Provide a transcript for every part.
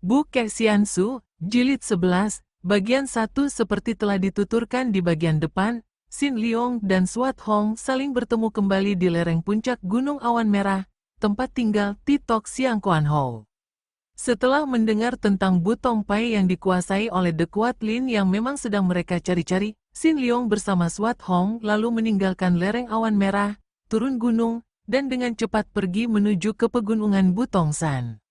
Buku Xiansu, Jilid 11, bagian 1 seperti telah dituturkan di bagian depan, Xin Liong dan Suat Hong saling bertemu kembali di lereng puncak Gunung Awan Merah, tempat tinggal Titok Siang Kuan Ho. Setelah mendengar tentang Bu Tongpai yang dikuasai oleh The Kuat Lin yang memang sedang mereka cari-cari, Xin Liong bersama Suat Hong lalu meninggalkan lereng Awan Merah, turun gunung, dan dengan cepat pergi menuju ke pegunungan Butongsan.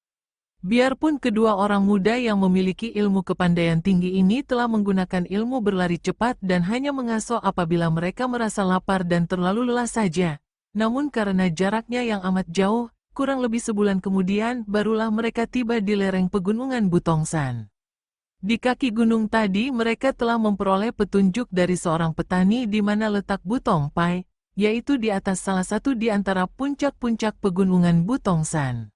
Biarpun kedua orang muda yang memiliki ilmu kepandaian tinggi ini telah menggunakan ilmu berlari cepat dan hanya mengaso apabila mereka merasa lapar dan terlalu lelah saja, namun karena jaraknya yang amat jauh, kurang lebih sebulan kemudian barulah mereka tiba di lereng pegunungan Butongsan. Di kaki gunung tadi mereka telah memperoleh petunjuk dari seorang petani di mana letak Bu Tongpai, yaitu di atas salah satu di antara puncak-puncak pegunungan Butongsan.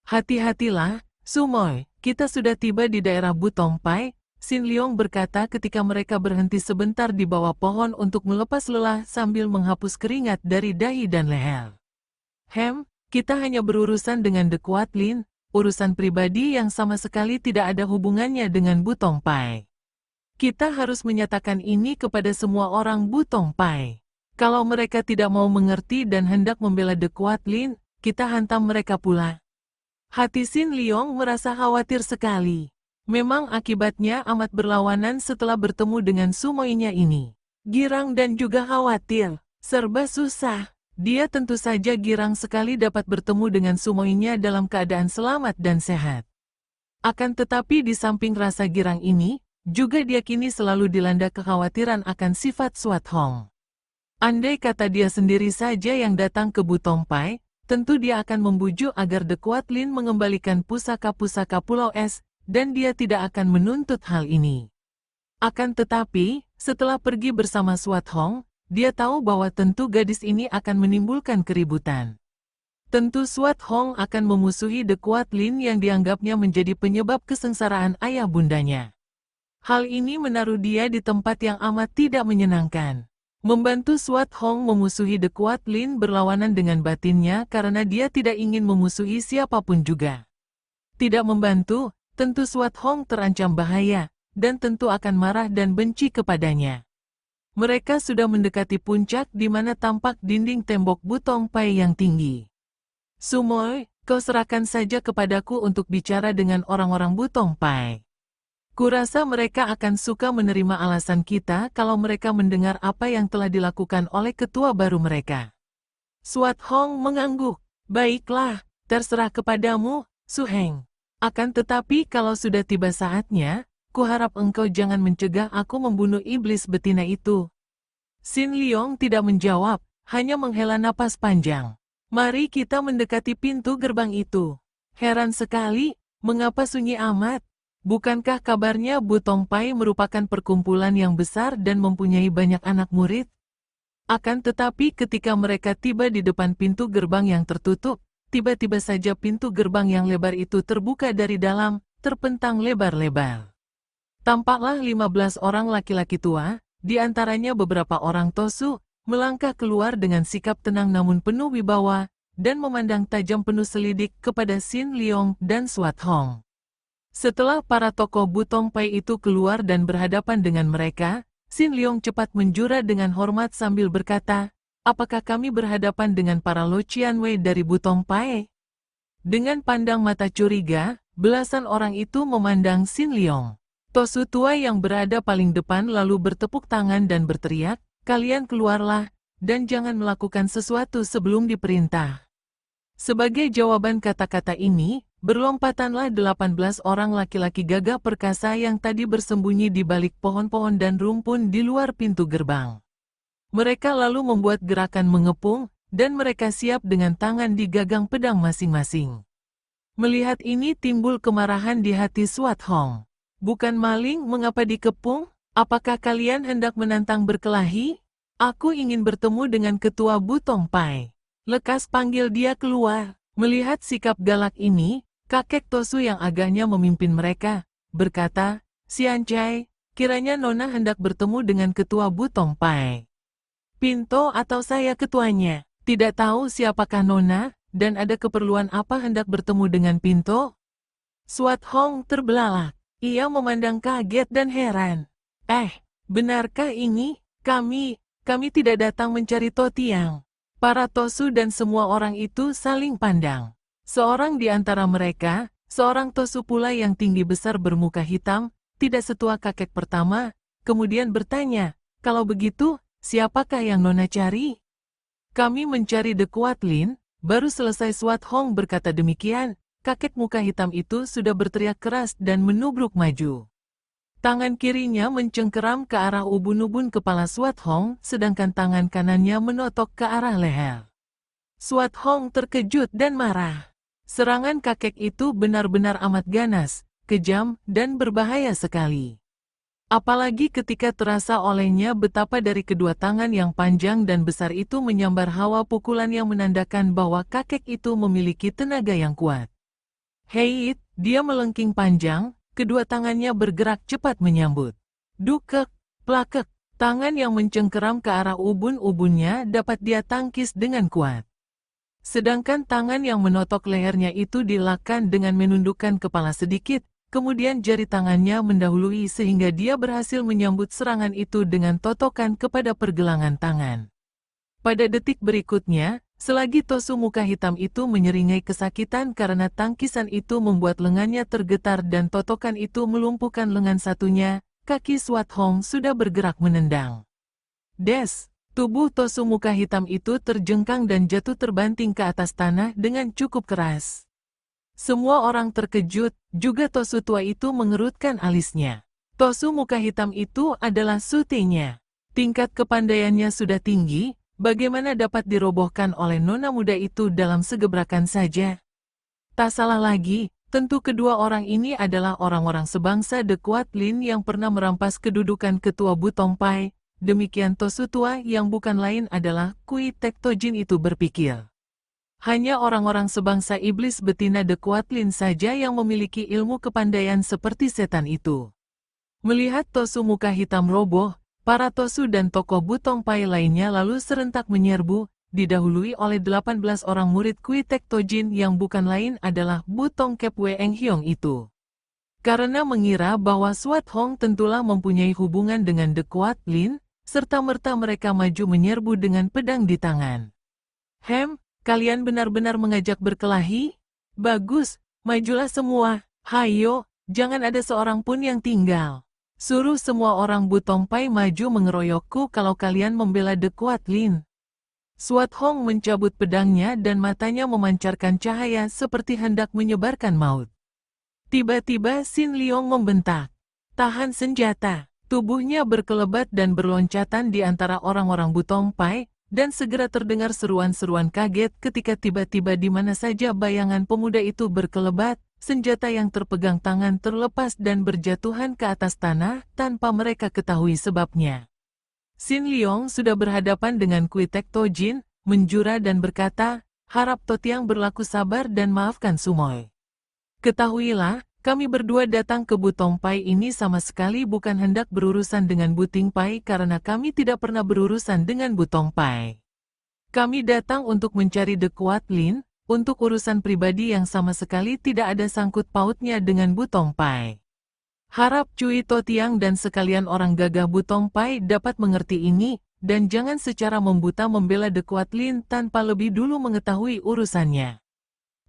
Hati-hatilah, Sumoy, kita sudah tiba di daerah Bu Tongpai, Xin Liong berkata ketika mereka berhenti sebentar di bawah pohon untuk melepas lelah sambil menghapus keringat dari dahi dan leher. Kita hanya berurusan dengan The Kuat Lin, urusan pribadi yang sama sekali tidak ada hubungannya dengan Bu Tongpai. Kita harus menyatakan ini kepada semua orang Bu Tongpai. Kalau mereka tidak mau mengerti dan hendak membela The Kuat Lin, kita hantam mereka pula. Hati Xin Liong merasa khawatir sekali. Memang akibatnya amat berlawanan setelah bertemu dengan sumoinya ini. Girang dan juga khawatir, serba susah. Dia tentu saja girang sekali dapat bertemu dengan sumoinya dalam keadaan selamat dan sehat. Akan tetapi di samping rasa girang ini, juga dia kini selalu dilanda kekhawatiran akan sifat Suat Hong. Andai kata dia sendiri saja yang datang ke Bu Tongpai, tentu dia akan membujuk agar The Kuat Lin mengembalikan pusaka-pusaka Pulau Es, dan dia tidak akan menuntut hal ini. Akan tetapi, setelah pergi bersama Suat Hong, dia tahu bahwa tentu gadis ini akan menimbulkan keributan. Tentu Suat Hong akan memusuhi The Kuat Lin yang dianggapnya menjadi penyebab kesengsaraan ayah bundanya. Hal ini menaruh dia di tempat yang amat tidak menyenangkan. Membantu Suat Hong memusuhi The Kuat Lin berlawanan dengan batinnya karena dia tidak ingin memusuhi siapapun juga. Tidak membantu, tentu Suat Hong terancam bahaya, dan tentu akan marah dan benci kepadanya. Mereka sudah mendekati puncak di mana tampak dinding tembok Bu Tongpai yang tinggi. Sumoy, kau serahkan saja kepadaku untuk bicara dengan orang-orang Bu Tongpai. Kurasa mereka akan suka menerima alasan kita kalau mereka mendengar apa yang telah dilakukan oleh ketua baru mereka. Suat Hong mengangguk. Baiklah, terserah kepadamu, Su Heng. Akan tetapi kalau sudah tiba saatnya, kuharap engkau jangan mencegah aku membunuh iblis betina itu. Xin Liong tidak menjawab, hanya menghela napas panjang. Mari kita mendekati pintu gerbang itu. Heran sekali, mengapa sunyi amat? Bukankah kabarnya Bu Tongpai merupakan perkumpulan yang besar dan mempunyai banyak anak murid? Akan tetapi ketika mereka tiba di depan pintu gerbang yang tertutup, tiba-tiba saja pintu gerbang yang lebar itu terbuka dari dalam, terpentang lebar-lebar. Tampaklah 15 orang laki-laki tua, di antaranya beberapa orang Tosu, melangkah keluar dengan sikap tenang namun penuh wibawa, dan memandang tajam penuh selidik kepada Xin Liong dan Suat Hong. Setelah para tokoh Bu Tongpai itu keluar dan berhadapan dengan mereka, Xin Liong cepat menjura dengan hormat sambil berkata, apakah kami berhadapan dengan para Lo Qianwei dari Bu Tongpai? Dengan pandang mata curiga, belasan orang itu memandang Xin Liong. Tosu tua yang berada paling depan lalu bertepuk tangan dan berteriak, kalian keluarlah, dan jangan melakukan sesuatu sebelum diperintah. Sebagai jawaban kata-kata ini, berlompatanlah 18 orang laki-laki gagah perkasa yang tadi bersembunyi di balik pohon-pohon dan rumpun di luar pintu gerbang. Mereka lalu membuat gerakan mengepung, dan mereka siap dengan tangan di gagang pedang masing-masing. Melihat ini timbul kemarahan di hati Suat Hong. Bukan maling, mengapa dikepung? Apakah kalian hendak menantang berkelahi? Aku ingin bertemu dengan ketua Bu Tongpai. Lekas panggil dia keluar. Melihat sikap galak ini, kakek Tosu yang agaknya memimpin mereka, berkata, Siancai, kiranya Nona hendak bertemu dengan ketua Bu Tongpai. Pinto atau saya ketuanya? Tidak tahu siapakah Nona, dan ada keperluan apa hendak bertemu dengan Pinto? Swat Hong terbelalak. Ia memandang kaget dan heran. Benarkah ini? Kami tidak datang mencari Totiang. Para Tosu dan semua orang itu saling pandang. Seorang di antara mereka, seorang Tosu pula yang tinggi besar bermuka hitam, tidak setua kakek pertama, kemudian bertanya, "Kalau begitu, siapakah yang Nona cari?" "Kami mencari The Kuat Lin." Baru selesai Swat Hong berkata demikian, kakek muka hitam itu sudah berteriak keras dan menubruk maju. Tangan kirinya mencengkeram ke arah ubun-ubun kepala Swat Hong, sedangkan tangan kanannya menotok ke arah leher. Swat Hong terkejut dan marah. Serangan kakek itu benar-benar amat ganas, kejam, dan berbahaya sekali. Apalagi ketika terasa olehnya betapa dari kedua tangan yang panjang dan besar itu menyambar hawa pukulan yang menandakan bahwa kakek itu memiliki tenaga yang kuat. "Hei!" Dia melengking panjang, kedua tangannya bergerak cepat menyambut. Dukek, plakek, tangan yang mencengkeram ke arah ubun-ubunnya dapat dia tangkis dengan kuat. Sedangkan tangan yang menotok lehernya itu dielakkan dengan menundukkan kepala sedikit, kemudian jari tangannya mendahului sehingga dia berhasil menyambut serangan itu dengan totokan kepada pergelangan tangan. Pada detik berikutnya, selagi Tosu muka hitam itu menyeringai kesakitan karena tangkisan itu membuat lengannya tergetar dan totokan itu melumpuhkan lengan satunya, kaki Swat Hong sudah bergerak menendang. Des! Tubuh Tosu muka hitam itu terjengkang dan jatuh terbanting ke atas tanah dengan cukup keras. Semua orang terkejut, juga Tosu tua itu mengerutkan alisnya. Tosu muka hitam itu adalah sutenya. Tingkat kepandaiannya sudah tinggi, bagaimana dapat dirobohkan oleh nona muda itu dalam segebrakan saja? Tak salah lagi, tentu kedua orang ini adalah orang-orang sebangsa The Kuat Lin yang pernah merampas kedudukan ketua Butongpai. Demikian Tosu tua yang bukan lain adalah Kui Tek Tojin itu berpikir. Hanya orang-orang sebangsa iblis betina The Kuat Lin saja yang memiliki ilmu kepandaian seperti setan itu. Melihat Tosu muka hitam roboh, para Tosu dan tokoh Butongpai lainnya lalu serentak menyerbu, didahului oleh 18 orang murid Kui Tek Tojin yang bukan lain adalah Butong Kep Weng Hyong itu. Karena mengira bahwa Swat Hong tentulah mempunyai hubungan dengan The Kuat Lin, serta-merta mereka maju menyerbu dengan pedang di tangan. Kalian benar-benar mengajak berkelahi? Bagus, majulah semua. Hayo, jangan ada seorang pun yang tinggal. Suruh semua orang Butongpai maju mengeroyokku kalau kalian membela The Kuat Lin." Swat Hong mencabut pedangnya dan matanya memancarkan cahaya seperti hendak menyebarkan maut. Tiba-tiba Sin Liong membentak, "Tahan senjata!" Tubuhnya berkelebat dan berloncatan di antara orang-orang Butongpai, dan segera terdengar seruan-seruan kaget ketika tiba-tiba di mana saja bayangan pemuda itu berkelebat, senjata yang terpegang tangan terlepas dan berjatuhan ke atas tanah tanpa mereka ketahui sebabnya. Sin Liong sudah berhadapan dengan Kui Tek Tojin, menjura dan berkata, "Harap Totiang berlaku sabar dan maafkan Sumoy. Ketahuilah, kami berdua datang ke Butongpai ini sama sekali bukan hendak berurusan dengan Butingpai karena kami tidak pernah berurusan dengan Butongpai. Kami datang untuk mencari The Kuat Lin, untuk urusan pribadi yang sama sekali tidak ada sangkut pautnya dengan Butongpai. Harap Cui Totiang dan sekalian orang gagah Butongpai dapat mengerti ini, dan jangan secara membuta membela The Kuat Lin tanpa lebih dulu mengetahui urusannya."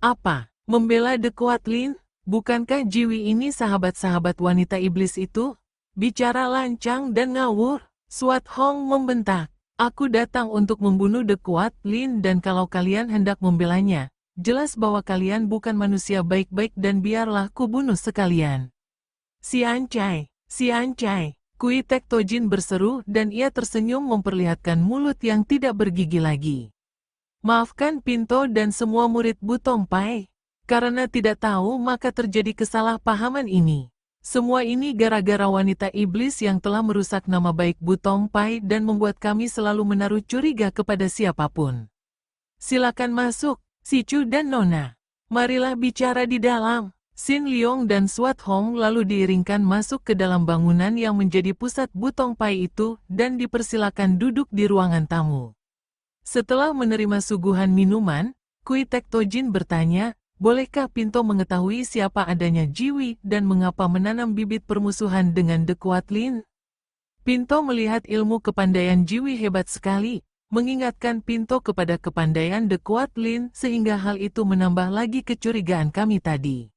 "Apa? Membela The Kuat Lin? Bukankah Jiwi ini sahabat-sahabat wanita iblis itu? Bicara lancang dan ngawur." Swat Hong membentak, "Aku datang untuk membunuh The Kuat Lin dan kalau kalian hendak membelanya, jelas bahwa kalian bukan manusia baik-baik dan biarlah kubunuh sekalian." Si Ancai! Kui Tek Tojin berseru dan ia tersenyum memperlihatkan mulut yang tidak bergigi lagi. "Maafkan Pinto dan semua murid Butongpai. Karena tidak tahu maka terjadi kesalahpahaman ini. Semua ini gara-gara wanita iblis yang telah merusak nama baik Butongpai dan membuat kami selalu menaruh curiga kepada siapapun. Silakan masuk, Si Chu dan Nona. Marilah bicara di dalam." Sin Liong dan Swat Hong lalu diiringkan masuk ke dalam bangunan yang menjadi pusat Butongpai itu dan dipersilakan duduk di ruangan tamu. Setelah menerima suguhan minuman, Kui Tek Tojin bertanya, bolehkah Pinto mengetahui siapa adanya Jiwi dan mengapa menanam bibit permusuhan dengan The Quatlin? Pinto melihat ilmu kepandaian Jiwi hebat sekali, mengingatkan Pinto kepada kepandaian The Quatlin sehingga hal itu menambah lagi kecurigaan kami tadi.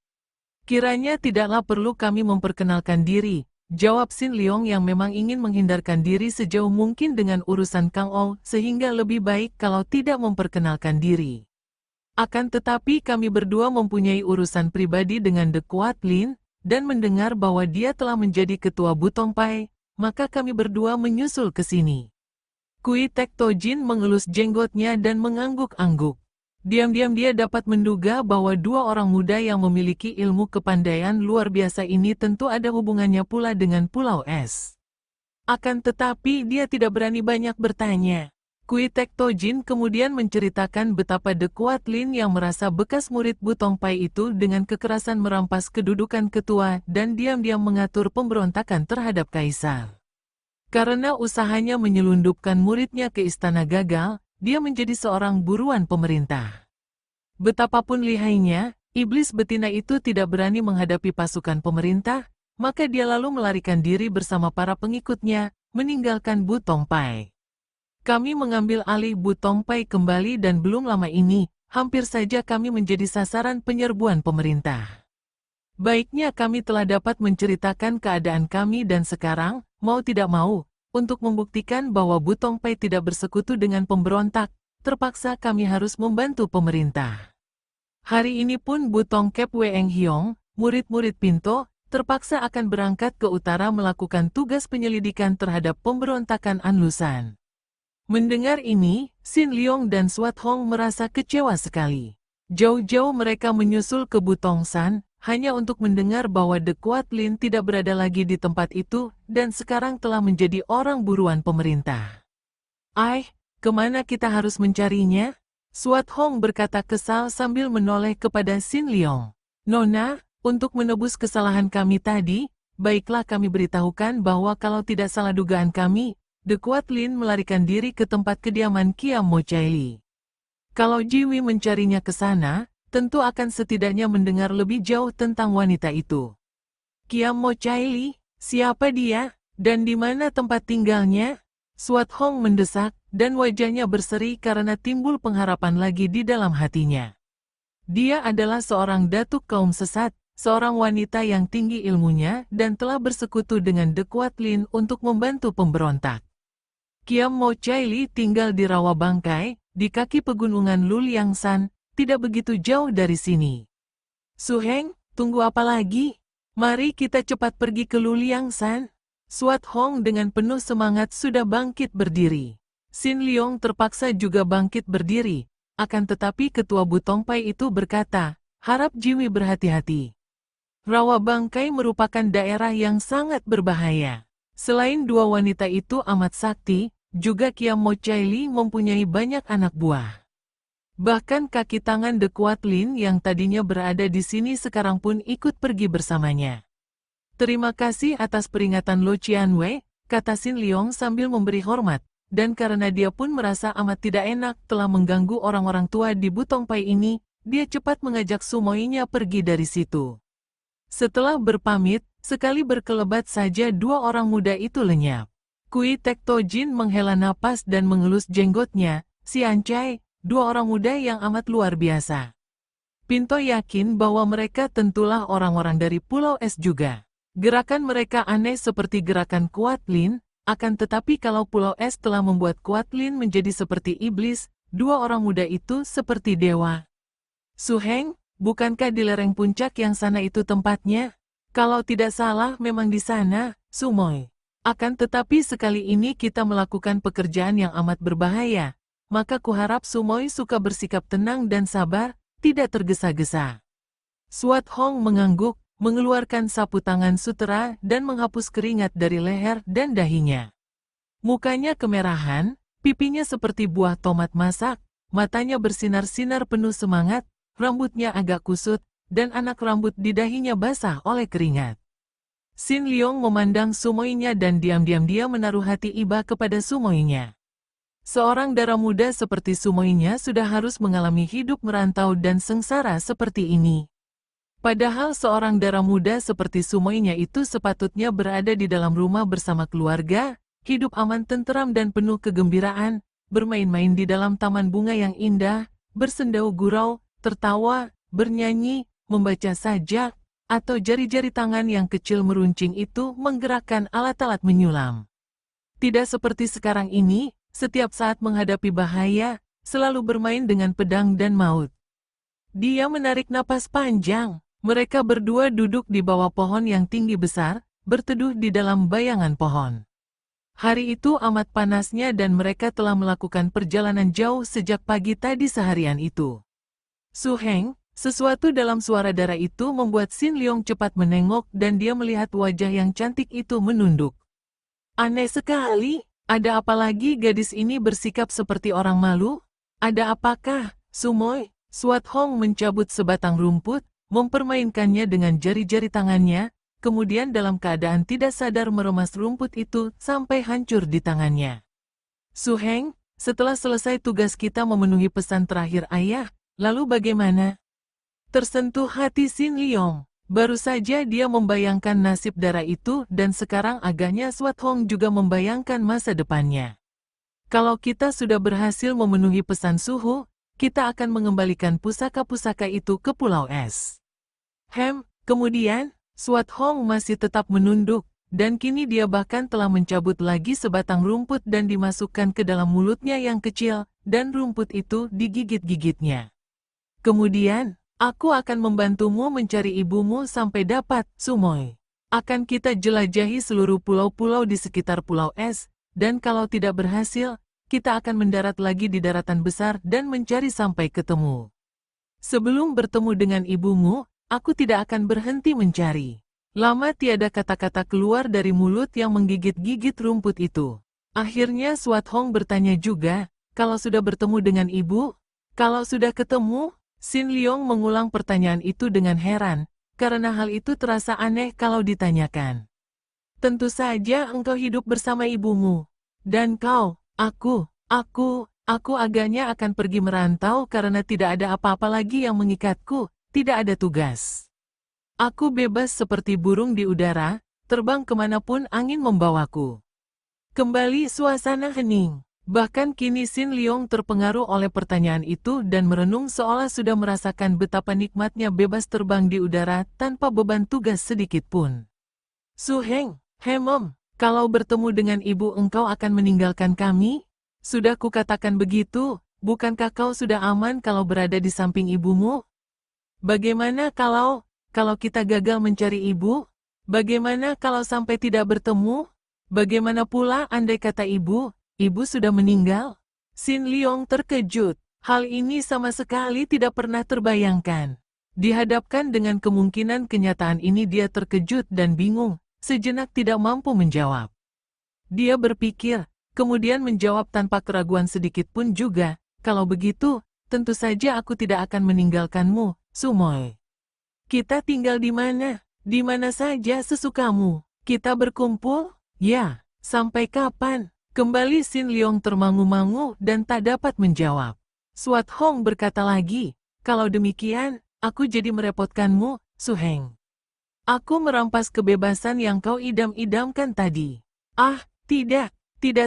Kiranya tidaklah perlu kami memperkenalkan diri, jawab Sin Leong yang memang ingin menghindarkan diri sejauh mungkin dengan urusan Kang Ou sehingga lebih baik kalau tidak memperkenalkan diri. Akan tetapi kami berdua mempunyai urusan pribadi dengan The Quatlin, dan mendengar bahwa dia telah menjadi ketua Butong Pai, maka kami berdua menyusul ke sini. Kui Tek Tojin mengelus jenggotnya dan mengangguk-angguk. Diam-diam dia dapat menduga bahwa dua orang muda yang memiliki ilmu kepandaian luar biasa ini tentu ada hubungannya pula dengan Pulau Es. Akan tetapi dia tidak berani banyak bertanya. Kui Tek Tojin kemudian menceritakan betapa The Quatlin yang merasa bekas murid Butong Pai itu dengan kekerasan merampas kedudukan ketua dan diam-diam mengatur pemberontakan terhadap kaisar. Karena usahanya menyelundupkan muridnya ke istana gagal, dia menjadi seorang buruan pemerintah. Betapapun lihainya, iblis betina itu tidak berani menghadapi pasukan pemerintah, maka dia lalu melarikan diri bersama para pengikutnya, meninggalkan Butong Pai. Kami mengambil alih Butong Pai kembali dan belum lama ini, hampir saja kami menjadi sasaran penyerbuan pemerintah. Baiknya kami telah dapat menceritakan keadaan kami dan sekarang, mau tidak mau, untuk membuktikan bahwa Butong Pai tidak bersekutu dengan pemberontak, terpaksa kami harus membantu pemerintah. Hari ini pun Butong Kep Weng Hiong, murid-murid Pinto, terpaksa akan berangkat ke utara melakukan tugas penyelidikan terhadap pemberontakan Anlusan. Mendengar ini, Sin Leong dan Swat Hong merasa kecewa sekali. Jauh-jauh mereka menyusul ke Butong San, hanya untuk mendengar bahwa The Quatlin tidak berada lagi di tempat itu, dan sekarang telah menjadi orang buruan pemerintah. Kemana kita harus mencarinya? Swat Hong berkata kesal sambil menoleh kepada Sin Leong. Nona, untuk menebus kesalahan kami tadi, baiklah kami beritahukan bahwa kalau tidak salah dugaan kami, The Quatlin melarikan diri ke tempat kediaman Kiam Mo Chaili. Kalau Jiwi mencarinya ke sana, tentu akan setidaknya mendengar lebih jauh tentang wanita itu. Kiam Mo Chaili, siapa dia, dan di mana tempat tinggalnya? Swat Hong mendesak, dan wajahnya berseri karena timbul pengharapan lagi di dalam hatinya. Dia adalah seorang datuk kaum sesat, seorang wanita yang tinggi ilmunya dan telah bersekutu dengan The Quatlin untuk membantu pemberontak. Kiam Mo Chaili tinggal di rawa bangkai, di kaki pegunungan Luliangsan, tidak begitu jauh dari sini. Su Heng, tunggu apa lagi? Mari kita cepat pergi ke Luliangsan. Swat Hong dengan penuh semangat sudah bangkit berdiri. Sin Leong terpaksa juga bangkit berdiri, akan tetapi ketua Butong Pai itu berkata, harap Jiwi berhati-hati. Rawa bangkai merupakan daerah yang sangat berbahaya. Selain dua wanita itu amat sakti, juga Kiam Mo Chaili mempunyai banyak anak buah. Bahkan kaki tangan The Quatlin yang tadinya berada di sini sekarang pun ikut pergi bersamanya. Terima kasih atas peringatan Lo Qianwei, kata Sin Leong sambil memberi hormat, dan karena dia pun merasa amat tidak enak telah mengganggu orang-orang tua di Butong Pai ini, dia cepat mengajak sumoinya pergi dari situ. Setelah berpamit, sekali berkelebat saja dua orang muda itu lenyap. Kui Tek Tojin menghela napas dan mengelus jenggotnya, si Ancai, dua orang muda yang amat luar biasa. Pinto yakin bahwa mereka tentulah orang-orang dari Pulau Es juga. Gerakan mereka aneh seperti gerakan Quatlin, akan tetapi kalau Pulau Es telah membuat Quatlin menjadi seperti iblis, dua orang muda itu seperti dewa. Su Heng, bukankah di lereng puncak yang sana itu tempatnya? Kalau tidak salah memang di sana, Sumoy. Akan tetapi sekali ini kita melakukan pekerjaan yang amat berbahaya, maka kuharap Sumoy suka bersikap tenang dan sabar, tidak tergesa-gesa. Swat Hong mengangguk, mengeluarkan sapu tangan sutera dan menghapus keringat dari leher dan dahinya. Mukanya kemerahan, pipinya seperti buah tomat masak, matanya bersinar-sinar penuh semangat, rambutnya agak kusut, dan anak rambut di dahinya basah oleh keringat. Sin Leong memandang sumoinya dan diam-diam dia menaruh hati iba kepada sumoinya. Seorang darah muda seperti Sumoinya sudah harus mengalami hidup merantau dan sengsara seperti ini. Padahal seorang darah muda seperti Sumoinya itu sepatutnya berada di dalam rumah bersama keluarga, hidup aman tenteram dan penuh kegembiraan, bermain-main di dalam taman bunga yang indah, bersendau gurau, tertawa, bernyanyi, membaca sajak, atau jari-jari tangan yang kecil meruncing itu menggerakkan alat-alat menyulam. Tidak seperti sekarang ini, setiap saat menghadapi bahaya, selalu bermain dengan pedang dan maut. Dia menarik napas panjang. Mereka berdua duduk di bawah pohon yang tinggi besar, berteduh di dalam bayangan pohon. Hari itu amat panasnya dan mereka telah melakukan perjalanan jauh sejak pagi tadi seharian itu. Su Heng, sesuatu dalam suara darah itu membuat Xin Liong cepat menengok dan dia melihat wajah yang cantik itu menunduk. Aneh sekali, ada apa lagi gadis ini bersikap seperti orang malu? Ada apakah, Sumoy? Suat Hong mencabut sebatang rumput, mempermainkannya dengan jari-jari tangannya, kemudian dalam keadaan tidak sadar meremas rumput itu sampai hancur di tangannya. Su Heng, setelah selesai tugas kita memenuhi pesan terakhir ayah, lalu bagaimana? Tersentuh hati Xin Liong. Baru saja dia membayangkan nasib darah itu dan sekarang agaknya Suat Hong juga membayangkan masa depannya. Kalau kita sudah berhasil memenuhi pesan suhu, kita akan mengembalikan pusaka-pusaka itu ke Pulau Es. Kemudian, Suat Hong masih tetap menunduk, dan kini dia bahkan telah mencabut lagi sebatang rumput dan dimasukkan ke dalam mulutnya yang kecil, dan rumput itu digigit-gigitnya. Kemudian, aku akan membantumu mencari ibumu sampai dapat, Sumoy. Akan kita jelajahi seluruh pulau-pulau di sekitar Pulau Es, dan kalau tidak berhasil, kita akan mendarat lagi di daratan besar dan mencari sampai ketemu. Sebelum bertemu dengan ibumu, aku tidak akan berhenti mencari. Lama tiada kata-kata keluar dari mulut yang menggigit-gigit rumput itu. Akhirnya Suat Hong bertanya juga, kalau sudah bertemu dengan ibu? Kalau sudah ketemu? Xin Liong mengulang pertanyaan itu dengan heran, karena hal itu terasa aneh kalau ditanyakan. Tentu saja engkau hidup bersama ibumu. Dan kau, aku agaknya akan pergi merantau karena tidak ada apa-apa lagi yang mengikatku. Tidak ada tugas. Aku bebas seperti burung di udara, terbang kemanapun angin membawaku. Kembali suasana hening. Bahkan kini Xin Liong terpengaruh oleh pertanyaan itu dan merenung seolah sudah merasakan betapa nikmatnya bebas terbang di udara tanpa beban tugas sedikit pun. Su Heng, Mom, kalau bertemu dengan ibu engkau akan meninggalkan kami? Sudah kukatakan begitu, bukankah kau sudah aman kalau berada di samping ibumu? Bagaimana kalau kita gagal mencari ibu? Bagaimana kalau sampai tidak bertemu? Bagaimana pula andai kata ibu sudah meninggal? Xin Liong terkejut. Hal ini sama sekali tidak pernah terbayangkan. Dihadapkan dengan kemungkinan kenyataan ini dia terkejut dan bingung, sejenak tidak mampu menjawab. Dia berpikir, kemudian menjawab tanpa keraguan sedikit pun juga, kalau begitu, tentu saja aku tidak akan meninggalkanmu, Sumoy. Kita tinggal di mana? Di mana saja sesukamu. Kita berkumpul? Ya, sampai kapan? Kembali Xin Liong termangu-mangu dan tak dapat menjawab. Suat Hong berkata lagi, kalau demikian, aku jadi merepotkanmu, Su Heng. Aku merampas kebebasan yang kau idam-idamkan tadi. Ah, tidak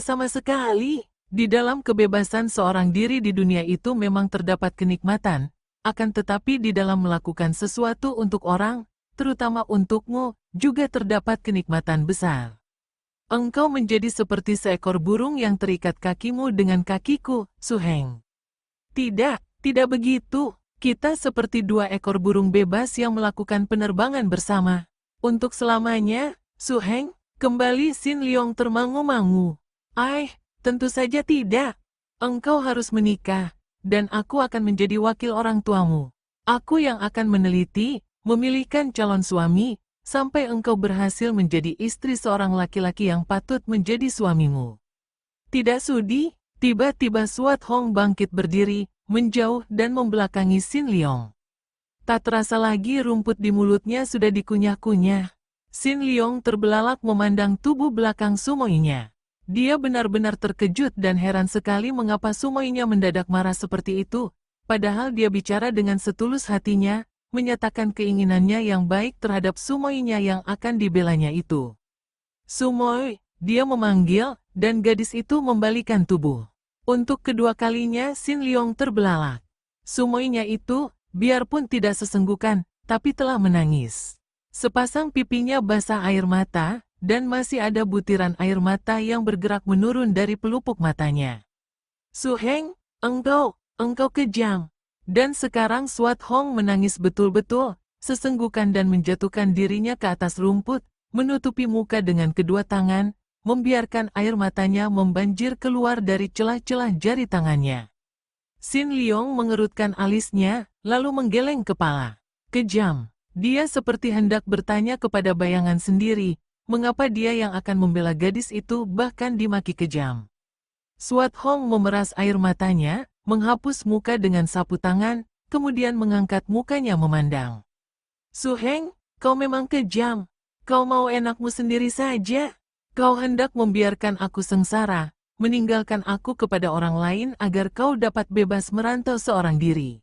sama sekali. Di dalam kebebasan seorang diri di dunia itu memang terdapat kenikmatan, akan tetapi di dalam melakukan sesuatu untuk orang, terutama untukmu, juga terdapat kenikmatan besar. Engkau menjadi seperti seekor burung yang terikat kakimu dengan kakiku, Su Heng. Tidak begitu. Kita seperti dua ekor burung bebas yang melakukan penerbangan bersama. Untuk selamanya, Su Heng, kembali Xin Liong termangu-mangu. Tentu saja tidak. Engkau harus menikah, dan aku akan menjadi wakil orang tuamu. Aku yang akan meneliti, memilihkan calon suami, sampai engkau berhasil menjadi istri seorang laki-laki yang patut menjadi suamimu. Tidak sudi, tiba-tiba Suat Hong bangkit berdiri, menjauh dan membelakangi Xin Liong. Tak terasa lagi rumput di mulutnya sudah dikunyah-kunyah. Xin Liong terbelalak memandang tubuh belakang Sumoinya. Dia benar-benar terkejut dan heran sekali mengapa Sumoinya mendadak marah seperti itu, padahal dia bicara dengan setulus hatinya, menyatakan keinginannya yang baik terhadap Sumoinya yang akan dibelanya itu. Sumoi, dia memanggil, dan gadis itu membalikan tubuh. Untuk kedua kalinya Xin Liong terbelalak. Sumoinya itu, biarpun tidak sesenggukan, tapi telah menangis. Sepasang pipinya basah air mata, dan masih ada butiran air mata yang bergerak menurun dari pelupuk matanya. Su Heng, engkau kejam. Dan sekarang Swat Hong menangis betul-betul, sesenggukan dan menjatuhkan dirinya ke atas rumput, menutupi muka dengan kedua tangan, membiarkan air matanya membanjir keluar dari celah-celah jari tangannya. Xin Liong mengerutkan alisnya, lalu menggeleng kepala. Kejam. Dia seperti hendak bertanya kepada bayangan sendiri, mengapa dia yang akan membela gadis itu bahkan dimaki kejam. Swat Hong memeras air matanya, menghapus muka dengan sapu tangan, kemudian mengangkat mukanya memandang. Su Heng, kau memang kejam. Kau mau enakmu sendiri saja. Kau hendak membiarkan aku sengsara, meninggalkan aku kepada orang lain agar kau dapat bebas merantau seorang diri.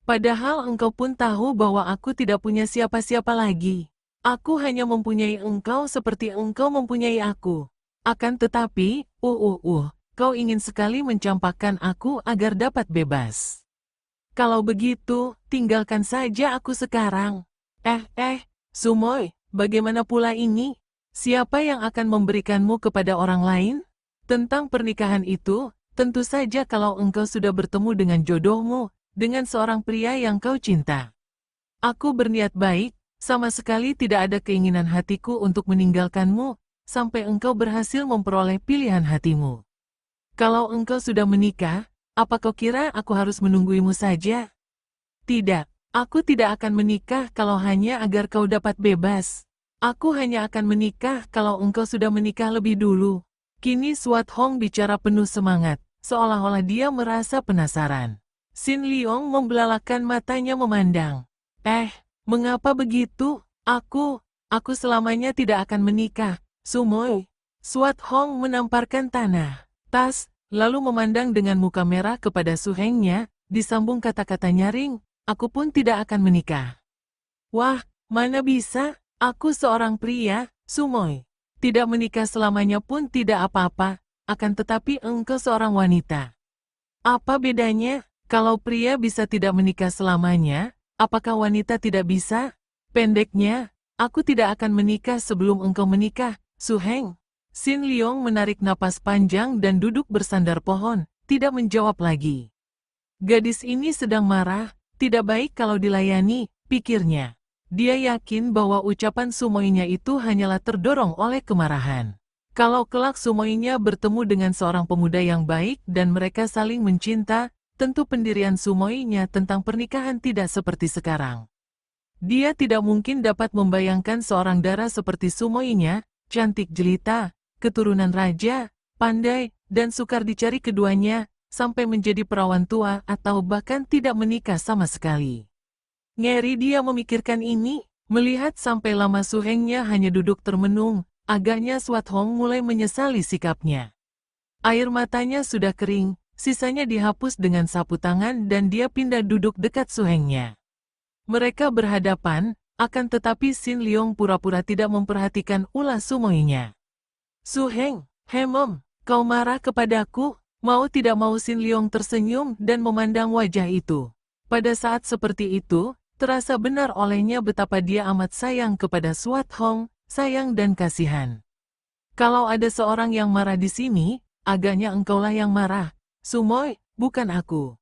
Padahal engkau pun tahu bahwa aku tidak punya siapa-siapa lagi. Aku hanya mempunyai engkau seperti engkau mempunyai aku. Akan tetapi, kau ingin sekali mencampakkan aku agar dapat bebas. Kalau begitu, tinggalkan saja aku sekarang. Sumoi, bagaimana pula ini? Siapa yang akan memberikanmu kepada orang lain? Tentang pernikahan itu, tentu saja kalau engkau sudah bertemu dengan jodohmu, dengan seorang pria yang kau cinta. Aku berniat baik, sama sekali tidak ada keinginan hatiku untuk meninggalkanmu, sampai engkau berhasil memperoleh pilihan hatimu. Kalau engkau sudah menikah, apa kau kira aku harus menungguimu saja? Tidak, aku tidak akan menikah kalau hanya agar kau dapat bebas. Aku hanya akan menikah kalau engkau sudah menikah lebih dulu. Kini Swat Hong bicara penuh semangat, seolah-olah dia merasa penasaran. Xin Liong membelalakkan matanya memandang. Mengapa begitu? Aku selamanya tidak akan menikah, Sumoi. Swat Hong menamparkan tanah, tas, lalu memandang dengan muka merah kepada Su Hengnya, disambung kata-kata nyaring, aku pun tidak akan menikah. Wah, mana bisa? Aku seorang pria, Sumoi. Tidak menikah selamanya pun tidak apa-apa, akan tetapi engkau seorang wanita. Apa bedanya? Kalau pria bisa tidak menikah selamanya, apakah wanita tidak bisa? Pendeknya, aku tidak akan menikah sebelum engkau menikah, Su Heng. Xin Liong menarik napas panjang dan duduk bersandar pohon, tidak menjawab lagi. Gadis ini sedang marah, tidak baik kalau dilayani, pikirnya. Dia yakin bahwa ucapan Sumoinya itu hanyalah terdorong oleh kemarahan. Kalau kelak Sumoinya bertemu dengan seorang pemuda yang baik dan mereka saling mencinta, tentu pendirian Sumoinya tentang pernikahan tidak seperti sekarang. Dia tidak mungkin dapat membayangkan seorang dara seperti Sumoinya, cantik jelita, keturunan raja, pandai, dan sukar dicari keduanya, sampai menjadi perawan tua atau bahkan tidak menikah sama sekali. Ngeri dia memikirkan ini, melihat sampai lama Su Hengnya hanya duduk termenung, agaknya Swat Hong mulai menyesali sikapnya. Air matanya sudah kering, sisanya dihapus dengan sapu tangan dan dia pindah duduk dekat Su Hengnya. Mereka berhadapan, akan tetapi Xin Liong pura-pura tidak memperhatikan ulah Sumoinya. Su Heng, Hemom, kau marah kepadaku? Mau tidak mau Xin Liong tersenyum dan memandang wajah itu. Pada saat seperti itu, terasa benar olehnya betapa dia amat sayang kepada Swat Hong, sayang dan kasihan. Kalau ada seorang yang marah di sini, agaknya engkaulah yang marah, Sumoi, bukan aku.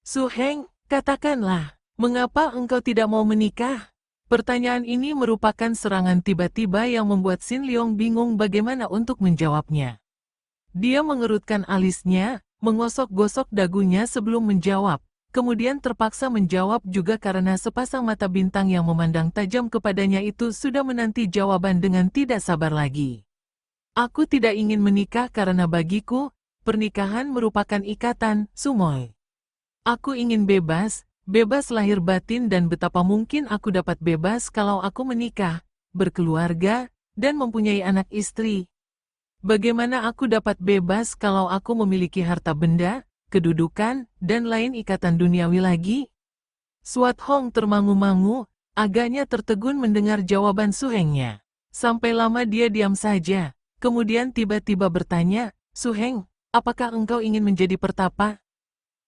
Su Heng, katakanlah, mengapa engkau tidak mau menikah? Pertanyaan ini merupakan serangan tiba-tiba yang membuat Xin Liong bingung bagaimana untuk menjawabnya. Dia mengerutkan alisnya, menggosok-gosok dagunya sebelum menjawab. Kemudian terpaksa menjawab juga karena sepasang mata bintang yang memandang tajam kepadanya itu sudah menanti jawaban dengan tidak sabar lagi. Aku tidak ingin menikah karena bagiku, pernikahan merupakan ikatan, Sumoi. Aku ingin bebas, bebas lahir batin dan betapa mungkin aku dapat bebas kalau aku menikah, berkeluarga, dan mempunyai anak istri. Bagaimana aku dapat bebas kalau aku memiliki harta benda, kedudukan, dan lain ikatan duniawi lagi? Suat Hong termangu-mangu, agaknya tertegun mendengar jawaban Su Hengnya. Sampai lama dia diam saja, kemudian tiba-tiba bertanya, Su Heng, apakah engkau ingin menjadi pertapa?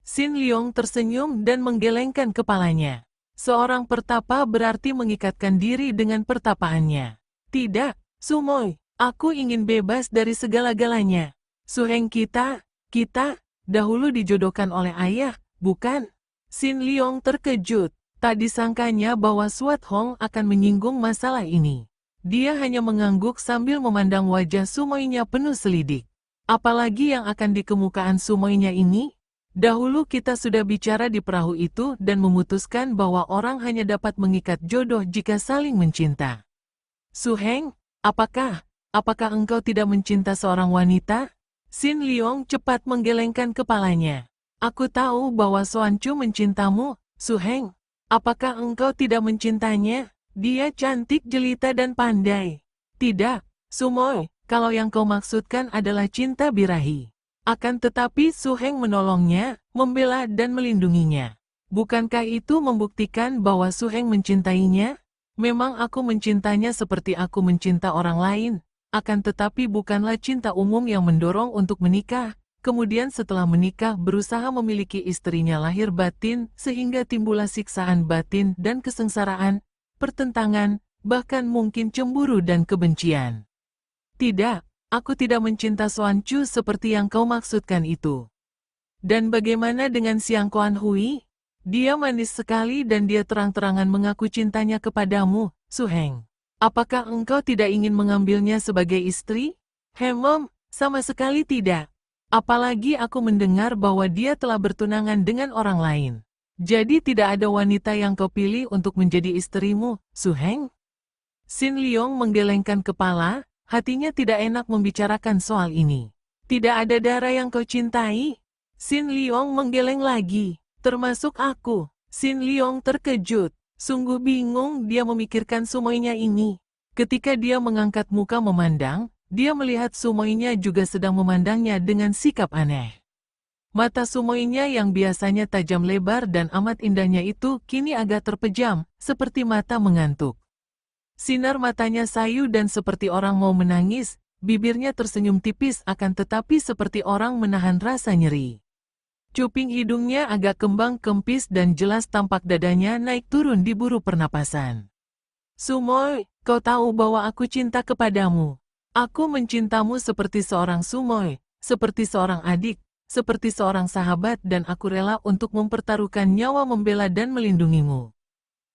Sin Liong tersenyum dan menggelengkan kepalanya. Seorang pertapa berarti mengikatkan diri dengan pertapaannya. Tidak, Sumoy, aku ingin bebas dari segala-galanya. Su Heng kita dahulu dijodohkan oleh ayah, bukan? Sin Liong terkejut. Tak disangkanya bahwa Suat Hong akan menyinggung masalah ini. Dia hanya mengangguk sambil memandang wajah Sumoynya penuh selidik. Apalagi yang akan dikemukaan Sumoynya ini? Dahulu kita sudah bicara di perahu itu dan memutuskan bahwa orang hanya dapat mengikat jodoh jika saling mencinta. Su Heng, apakah engkau tidak mencinta seorang wanita? Sin Liong cepat menggelengkan kepalanya. Aku tahu bahwa Suan Chu mencintamu, Su Heng. Apakah engkau tidak mencintanya? Dia cantik, jelita dan pandai. Tidak, Sumoy, kalau yang kau maksudkan adalah cinta birahi. Akan tetapi Su Heng menolongnya, membela dan melindunginya. Bukankah itu membuktikan bahwa Su Heng mencintainya? Memang aku mencintanya seperti aku mencinta orang lain, akan tetapi bukanlah cinta umum yang mendorong untuk menikah. Kemudian setelah menikah berusaha memiliki istrinya lahir batin sehingga timbullah siksaan batin dan kesengsaraan, pertentangan, bahkan mungkin cemburu dan kebencian. Tidak. Aku tidak mencinta Suan Chu seperti yang kau maksudkan itu. Dan bagaimana dengan Siang Kuan Hui? Dia manis sekali dan dia terang-terangan mengaku cintanya kepadamu, Su Heng. Apakah engkau tidak ingin mengambilnya sebagai istri? Sama sekali tidak. Apalagi aku mendengar bahwa dia telah bertunangan dengan orang lain. Jadi tidak ada wanita yang kau pilih untuk menjadi istrimu, Su Heng? Sin Liong menggelengkan kepala. Hatinya tidak enak membicarakan soal ini. Tidak ada darah yang kau cintai? Sin Liong menggeleng lagi. Termasuk aku. Sin Liong terkejut. Sungguh bingung dia memikirkan Sumoynya ini. Ketika dia mengangkat muka memandang, dia melihat Sumoynya juga sedang memandangnya dengan sikap aneh. Mata Sumoynya yang biasanya tajam lebar dan amat indahnya itu kini agak terpejam, seperti mata mengantuk. Sinar matanya sayu dan seperti orang mau menangis, bibirnya tersenyum tipis akan tetapi seperti orang menahan rasa nyeri. Cuping hidungnya agak kembang kempis dan jelas tampak dadanya naik turun di buru pernapasan. Sumoy, kau tahu bahwa aku cinta kepadamu. Aku mencintamu seperti seorang Sumoy, seperti seorang adik, seperti seorang sahabat dan aku rela untuk mempertaruhkan nyawa membela dan melindungimu.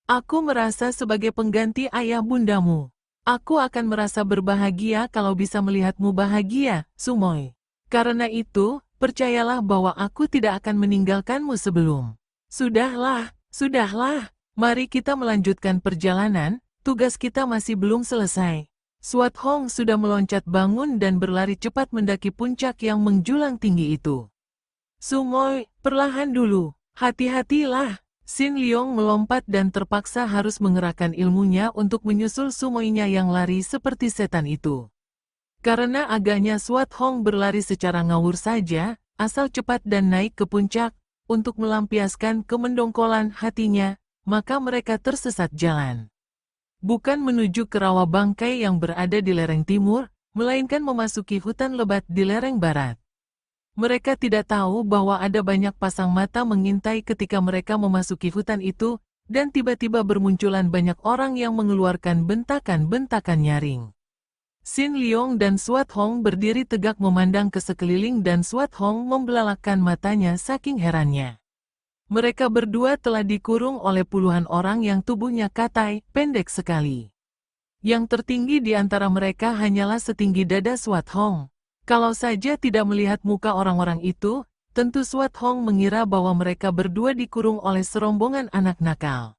Aku merasa sebagai pengganti ayah bundamu. Aku akan merasa berbahagia kalau bisa melihatmu bahagia, Sumoy. Karena itu, percayalah bahwa aku tidak akan meninggalkanmu sebelum. Sudahlah, mari kita melanjutkan perjalanan, tugas kita masih belum selesai. Suat Hong sudah meloncat bangun dan berlari cepat mendaki puncak yang menjulang tinggi itu. Sumoy, perlahan dulu, hati-hatilah. Sin Liong melompat dan terpaksa harus mengerahkan ilmunya untuk menyusul Sumoynya yang lari seperti setan itu. Karena agaknya Suat Hong berlari secara ngawur saja, asal cepat dan naik ke puncak, untuk melampiaskan kemendongkolan hatinya, maka mereka tersesat jalan. Bukan menuju ke rawa bangkai yang berada di lereng timur, melainkan memasuki hutan lebat di lereng barat. Mereka tidak tahu bahwa ada banyak pasang mata mengintai ketika mereka memasuki hutan itu, dan tiba-tiba bermunculan banyak orang yang mengeluarkan bentakan-bentakan nyaring. Sin Liong dan Suat Hong berdiri tegak memandang ke sekeliling dan Suat Hong membelalakkan matanya saking herannya. Mereka berdua telah dikurung oleh puluhan orang yang tubuhnya katai, pendek sekali. Yang tertinggi di antara mereka hanyalah setinggi dada Suat Hong. Kalau saja tidak melihat muka orang-orang itu, tentu Suat Hong mengira bahwa mereka berdua dikurung oleh serombongan anak nakal.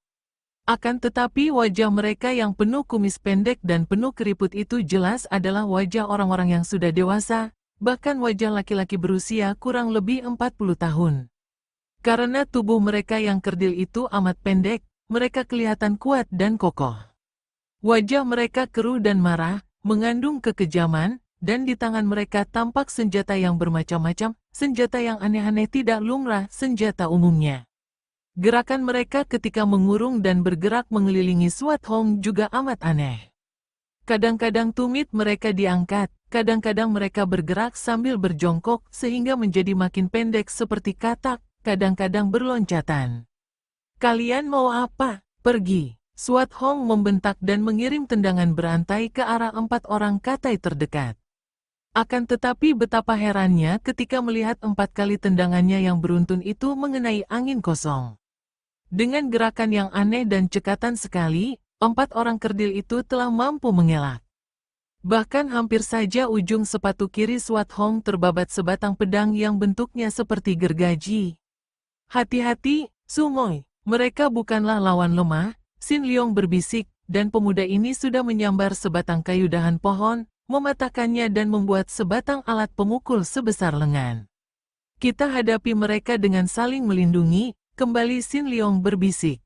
Akan tetapi wajah mereka yang penuh kumis pendek dan penuh keriput itu jelas adalah wajah orang-orang yang sudah dewasa, bahkan wajah laki-laki berusia kurang lebih 40 tahun. Karena tubuh mereka yang kerdil itu amat pendek, mereka kelihatan kuat dan kokoh. Wajah mereka keruh dan marah, mengandung kekejaman, dan di tangan mereka tampak senjata yang bermacam-macam, senjata yang aneh-aneh tidak lumrah senjata umumnya. Gerakan mereka ketika mengurung dan bergerak mengelilingi Swat Hong juga amat aneh. Kadang-kadang tumit mereka diangkat, kadang-kadang mereka bergerak sambil berjongkok sehingga menjadi makin pendek seperti katak, kadang-kadang berloncatan. Kalian mau apa? Pergi. Swat Hong membentak dan mengirim tendangan berantai ke arah 4 orang katai terdekat. Akan tetapi betapa herannya ketika melihat 4 kali tendangannya yang beruntun itu mengenai angin kosong. Dengan gerakan yang aneh dan cekatan sekali, 4 orang kerdil itu telah mampu mengelak. Bahkan hampir saja ujung sepatu kiri Swat Hong terbabat sebatang pedang yang bentuknya seperti gergaji. Hati-hati, Sumoy. Mereka bukanlah lawan lemah, Xin Liong berbisik, dan pemuda ini sudah menyambar sebatang kayu dahan pohon, mematahkannya dan membuat sebatang alat pemukul sebesar lengan. Kita hadapi mereka dengan saling melindungi, kembali Xin Liong berbisik.